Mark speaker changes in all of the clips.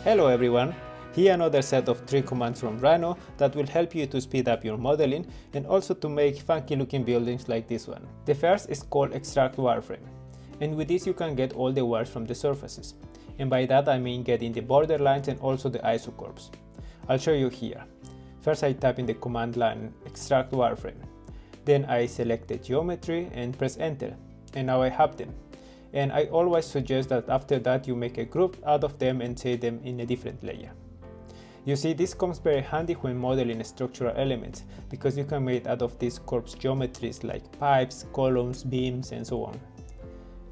Speaker 1: Hello everyone! Here another set of 3 commands from Rhino that will help you to speed up your modeling and also to make funky looking buildings like this one. The first is called extract wireframe, and with this you can get all the wires from the surfaces, and by that I mean getting the border lines and also the isocorps. I'll show you here. First I type in the command line extract wireframe, then I select the geometry and press enter, and now I have them. And I always suggest that after that you make a group out of them and save them in a different layer. You see, this comes very handy when modeling structural elements, because you can make out of these corpse geometries like pipes, columns, beams, and so on.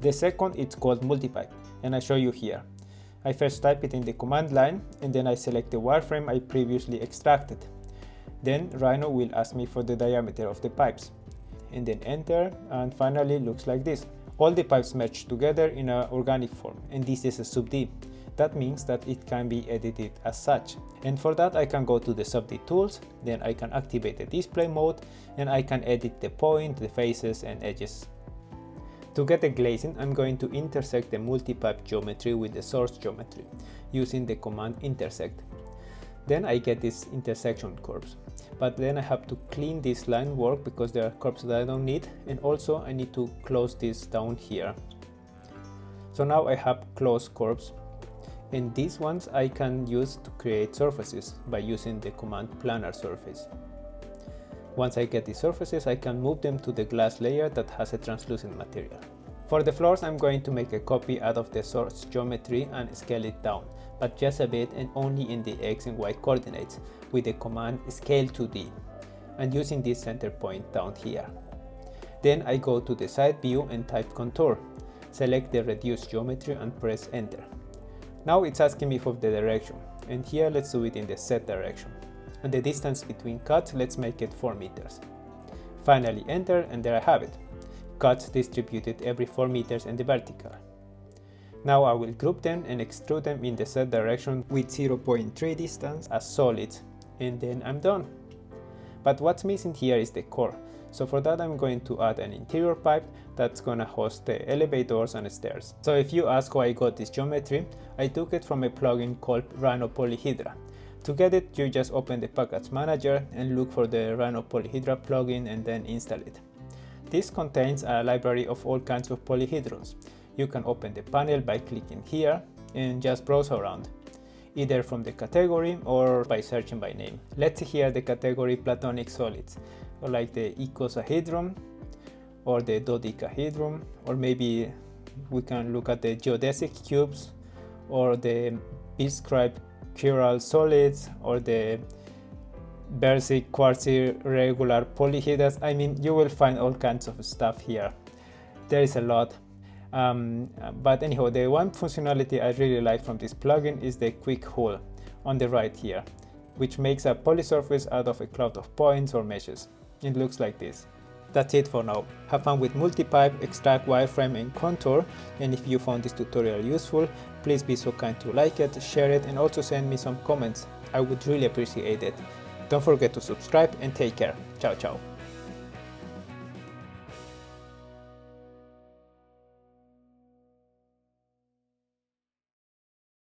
Speaker 1: The second is called multipipe, and I show you here. I first type it in the command line, and then I select the wireframe I previously extracted. Then Rhino will ask me for the diameter of the pipes, and then enter, and finally looks like this. All the pipes merge together in an organic form, and this is a sub-D. That means that it can be edited as such. And for that I can go to the sub-D tools, then I can activate the display mode, and I can edit the point, the faces and edges. To get the glazing, I'm going to intersect the multipipe geometry with the source geometry using the command intersect. Then I get this intersection curves, but then I have to clean this line work because there are curves that I don't need, and also I need to close this down here. So now I have closed curves, and these ones I can use to create surfaces by using the command planar surface. Once I get the surfaces, I can move them to the glass layer that has a translucent material. For the floors, I'm going to make a copy out of the source geometry and scale it down, but just a bit and only in the X and Y coordinates with the command scale to D, and using this center point down here. Then I go to the side view and type contour, select the reduced geometry and press enter. Now it's asking me for the direction, and here let's do it in the Z direction. And the distance between cuts, let's make it 4 meters. Finally enter, and there I have it. Cuts distributed every 4 meters in the vertical. Now I will group them and extrude them in the Z direction with 0.3 distance as solids, and then I'm done. But what's missing here is the core, so for that I'm going to add an interior pipe that's gonna host the elevators and stairs. So if you ask how I got this geometry, I took it from a plugin called Rhino Polyhedra. To get it, you just open the package manager and look for the Rhino Polyhedra plugin and then install it. This contains a library of all kinds of polyhedrons. You can open the panel by clicking here and just browse around, either from the category or by searching by name. Let's see here the category platonic solids, like the icosahedron or the dodecahedron, or maybe we can look at the geodesic cubes or the biscribe chiral solids or the Bersic quasi-regular polyhedras. I mean, you will find all kinds of stuff here. There is a lot. But anyhow, the one functionality I really like from this plugin is the quick hole on the right here, which makes a polysurface out of a cloud of points or meshes. It looks like this. That's it for now. Have fun with multipipe, extract wireframe and contour, and if you found this tutorial useful, please be so kind to like it, share it, and also send me some comments. I would really appreciate it. Don't forget to subscribe and take care. Ciao ciao.